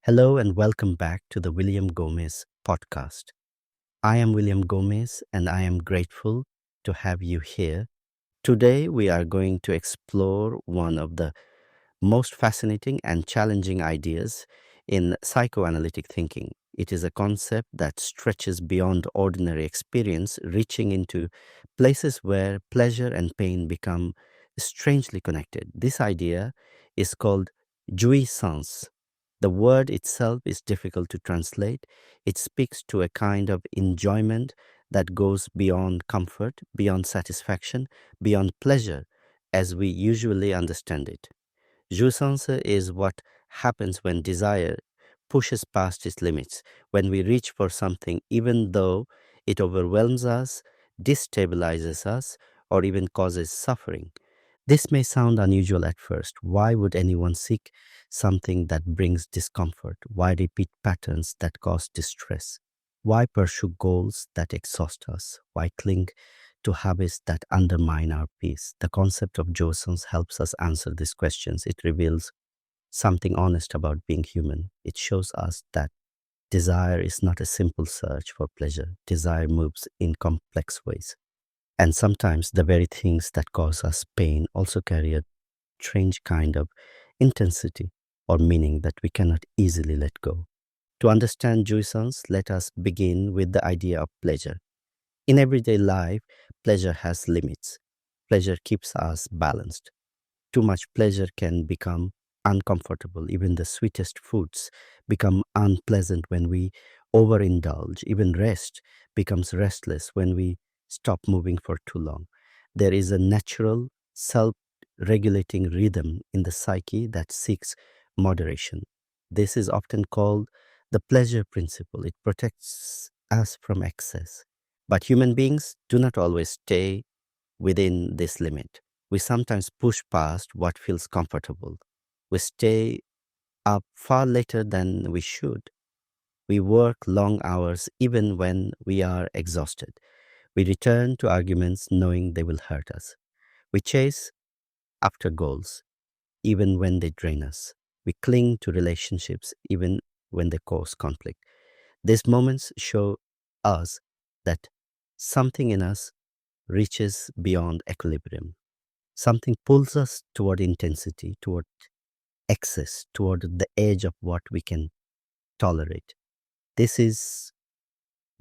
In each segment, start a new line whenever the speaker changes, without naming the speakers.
Hello and welcome back to the William Gomez podcast. I am William Gomez and I am grateful to have you here. Today we are going to explore one of the most fascinating and challenging ideas in psychoanalytic thinking. It is a concept that stretches beyond ordinary experience, reaching into places where pleasure and pain become strangely connected. This idea is called jouissance. The word itself is difficult to translate. It speaks to a kind of enjoyment that goes beyond comfort, beyond satisfaction, beyond pleasure as we usually understand it. Jouissance is what happens when desire pushes past its limits, when we reach for something even though it overwhelms us, destabilizes us, or even causes suffering. This may sound unusual at first. Why would anyone seek something that brings discomfort? Why repeat patterns that cause distress? Why pursue goals that exhaust us? Why cling to habits that undermine our peace? The concept of jouissance helps us answer these questions. It reveals something honest about being human. It shows us that desire is not a simple search for pleasure. Desire moves in complex ways. And sometimes the very things that cause us pain also carry a strange kind of intensity or meaning that we cannot easily let go. To understand jouissance, let us begin with the idea of pleasure. In everyday life, pleasure has limits. Pleasure keeps us balanced. Too much pleasure can become uncomfortable. Even the sweetest foods become unpleasant when we overindulge. Even rest becomes restless when we stop moving for too long. There is a natural, self regulating rhythm in the psyche that seeks moderation. This is often called the pleasure principle. It protects us from excess. But human beings do not always stay within this limit. We sometimes push past what feels comfortable. We stay up far later than we should. We work long hours even when we are exhausted. We return to arguments knowing they will hurt us. We chase after goals even when they drain us. We cling to relationships even when they cause conflict. These moments show us that something in us reaches beyond equilibrium. Something pulls us toward intensity, toward excess, toward the edge of what we can tolerate. This is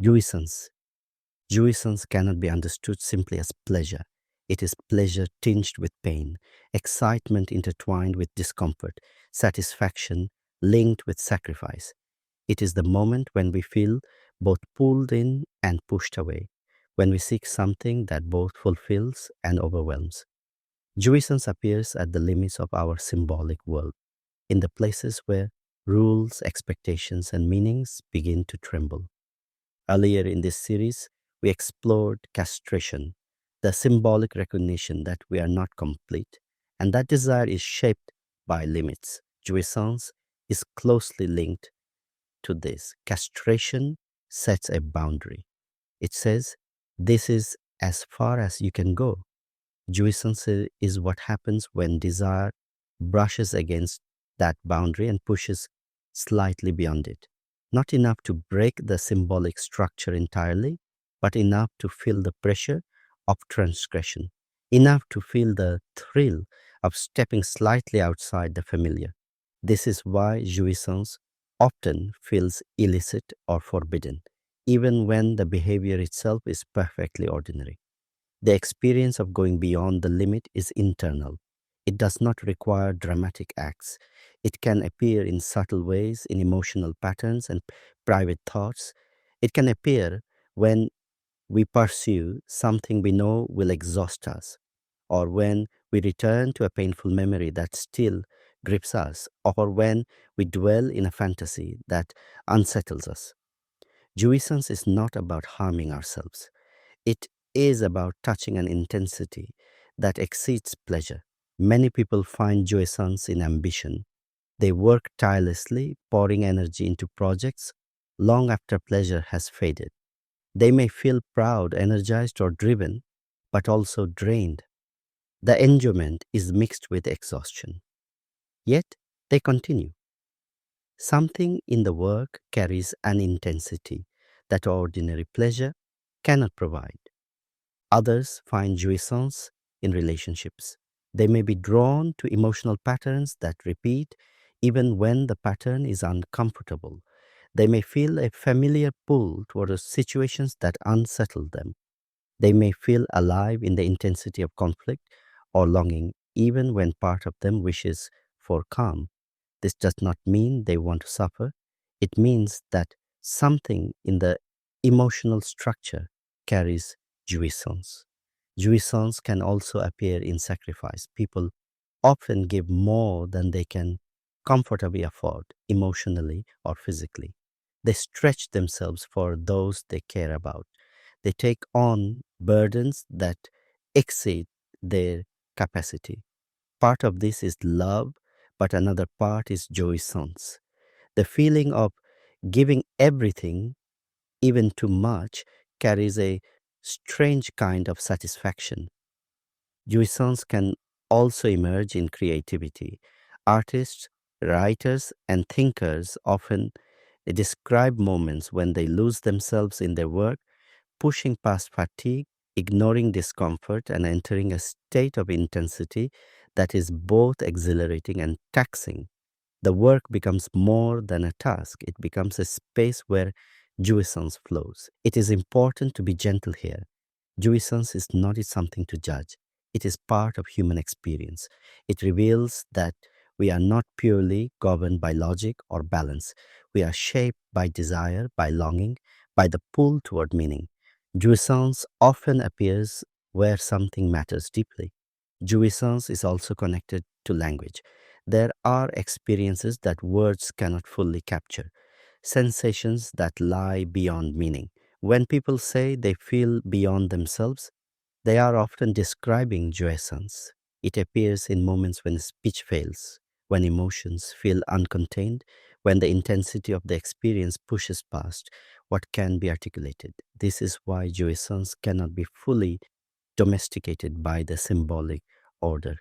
jouissance. Jouissance cannot be understood simply as pleasure. It is pleasure tinged with pain, excitement intertwined with discomfort, satisfaction linked with sacrifice. It is the moment when we feel both pulled in and pushed away, when we seek something that both fulfills and overwhelms. Jouissance appears at the limits of our symbolic world, in the places where rules, expectations, and meanings begin to tremble. Earlier in this series, we explored castration, the symbolic recognition that we are not complete, and that desire is shaped by limits. Jouissance is closely linked to this. Castration sets a boundary. It says, this is as far as you can go. Jouissance is what happens when desire brushes against that boundary and pushes slightly beyond it. Not enough to break the symbolic structure entirely, but enough to feel the pressure of transgression, enough to feel the thrill of stepping slightly outside the familiar. This is why jouissance often feels illicit or forbidden, even when the behavior itself is perfectly ordinary. The experience of going beyond the limit is internal. It does not require dramatic acts. It can appear in subtle ways, in emotional patterns and private thoughts. It can appear when we pursue something we know will exhaust us, or when we return to a painful memory that still grips us, or when we dwell in a fantasy that unsettles us. Jouissance is not about harming ourselves. It is about touching an intensity that exceeds pleasure. Many people find jouissance in ambition. They work tirelessly, pouring energy into projects long after pleasure has faded. They may feel proud, energized, or driven, but also drained. The enjoyment is mixed with exhaustion. Yet they continue. Something in the work carries an intensity that ordinary pleasure cannot provide. Others find jouissance in relationships. They may be drawn to emotional patterns that repeat even when the pattern is uncomfortable. They may feel a familiar pull towards situations that unsettle them. They may feel alive in the intensity of conflict or longing, even when part of them wishes for calm. This does not mean they want to suffer. It means that something in the emotional structure carries jouissance. Jouissance can also appear in sacrifice. People often give more than they can comfortably afford, emotionally or physically. They stretch themselves for those they care about. They take on burdens that exceed their capacity. Part of this is love, but another part is jouissance. The feeling of giving everything, even too much, carries a strange kind of satisfaction. Jouissance can also emerge in creativity. Artists, writers, and thinkers often describe moments when they lose themselves in their work, pushing past fatigue, ignoring discomfort, and entering a state of intensity that is both exhilarating and taxing. The work becomes more than a task, it becomes a space where jouissance flows. It is important to be gentle here. Jouissance is not something to judge, it is part of human experience. It reveals that we are not purely governed by logic or balance. We are shaped by desire, by longing, by the pull toward meaning. Jouissance often appears where something matters deeply. Jouissance is also connected to language. There are experiences that words cannot fully capture, sensations that lie beyond meaning. When people say they feel beyond themselves, they are often describing jouissance. It appears in moments when speech fails, when emotions feel uncontained, when the intensity of the experience pushes past what can be articulated. This is why jouissance cannot be fully domesticated by the symbolic order.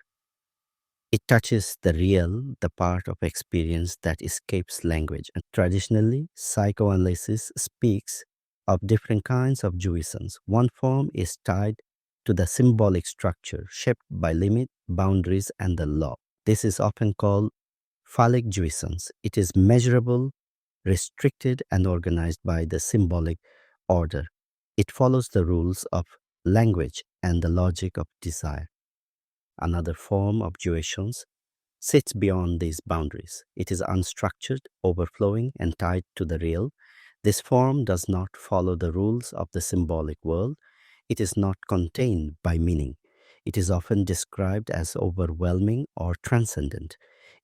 It touches the real, the part of experience that escapes language. And traditionally, psychoanalysis speaks of different kinds of jouissance. One form is tied to the symbolic structure, shaped by limit, boundaries, and the law. This is often called phallic jouissance. It is measurable, restricted, and organized by the symbolic order. It follows the rules of language and the logic of desire. Another form of jouissance sits beyond these boundaries. It is unstructured, overflowing, and tied to the real. This form does not follow the rules of the symbolic world. It is not contained by meaning. It is often described as overwhelming or transcendent.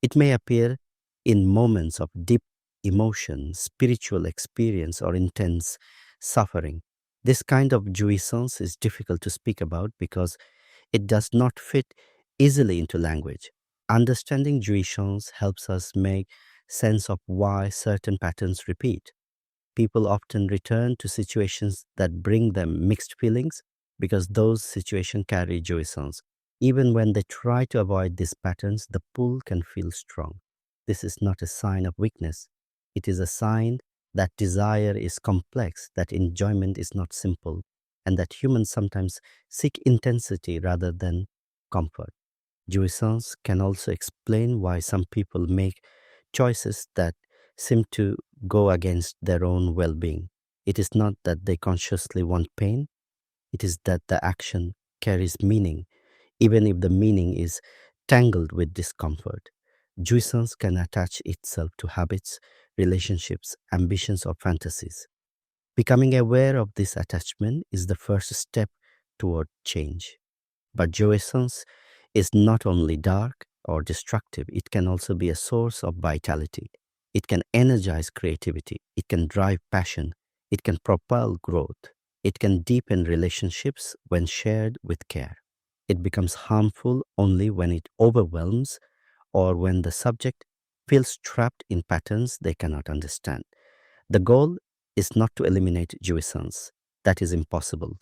It may appear in moments of deep emotion, spiritual experience, or intense suffering. This kind of jouissance is difficult to speak about because it does not fit easily into language. Understanding jouissance helps us make sense of why certain patterns repeat. People often return to situations that bring them mixed feelings because those situations carry jouissance. Even when they try to avoid these patterns, the pull can feel strong. This is not a sign of weakness. It is a sign that desire is complex, that enjoyment is not simple, and that humans sometimes seek intensity rather than comfort. Jouissance can also explain why some people make choices that seem to go against their own well being. It is not that they consciously want pain, it is that the action carries meaning, even if the meaning is tangled with discomfort. Jouissance can attach itself to habits, relationships, ambitions, or fantasies. Becoming aware of this attachment is the first step toward change. But jouissance is not only dark or destructive, it can also be a source of vitality. It can energize creativity, it can drive passion, it can propel growth, it can deepen relationships when shared with care. It becomes harmful only when it overwhelms or when the subject feels trapped in patterns they cannot understand. The goal is not to eliminate jouissance. That is impossible.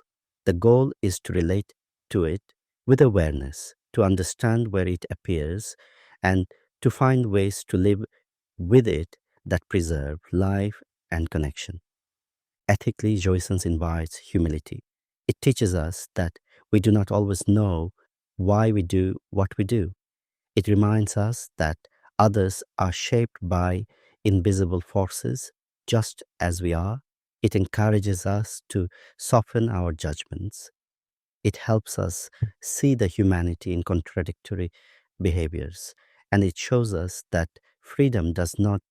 The goal is to relate to it with awareness, to understand where it appears, and to find ways to live with it that preserve life and connection. Ethically, Jouissance invites humility. It teaches us that we do not always know why we do what we do. It reminds us that others are shaped by invisible forces just as we are. It encourages us to soften our judgments. It helps us see the humanity in contradictory behaviors. And it shows us that freedom does not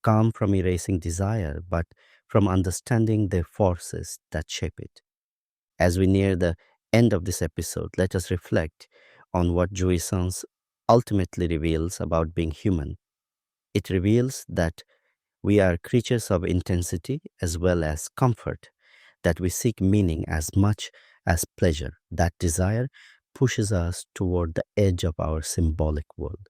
come from erasing desire, but from understanding the forces that shape it. As we near the end of this episode, let us reflect on what Jouissance ultimately reveals about being human. It reveals that we are creatures of intensity as well as comfort, that we seek meaning as much as pleasure, that desire pushes us toward the edge of our symbolic world,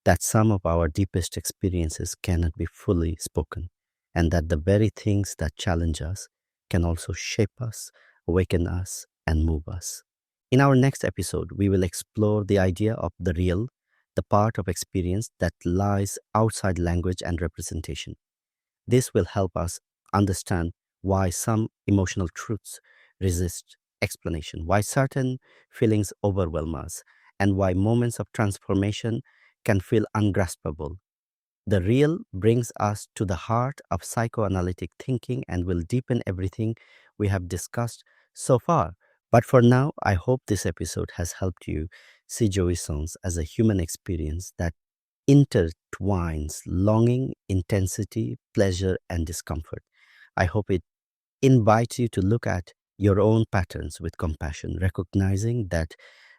that some of our deepest experiences cannot be fully spoken, and that the very things that challenge us can also shape us, awaken us, and move us. In our next episode, we will explore the idea of the real, the part of experience that lies outside language and representation. This will help us understand why some emotional truths resist explanation, why certain feelings overwhelm us, and why moments of transformation can feel ungraspable. The real brings us to the heart of psychoanalytic thinking and will deepen everything we have discussed so far. But for now, I hope this episode has helped you see jouissance as a human experience that intertwines longing, intensity, pleasure, and discomfort. I hope it invites you to look at your own patterns with compassion, recognizing that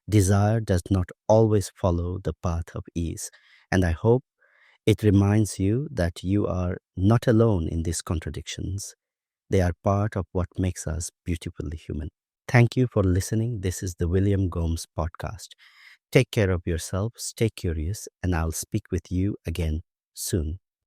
desire does not always follow the path of ease. And I hope it reminds you that you are not alone in these contradictions. They are part of what makes us beautifully human. Thank you for listening. This is the William Gomes podcast. Take care of yourself, stay curious, and I'll speak with you again soon.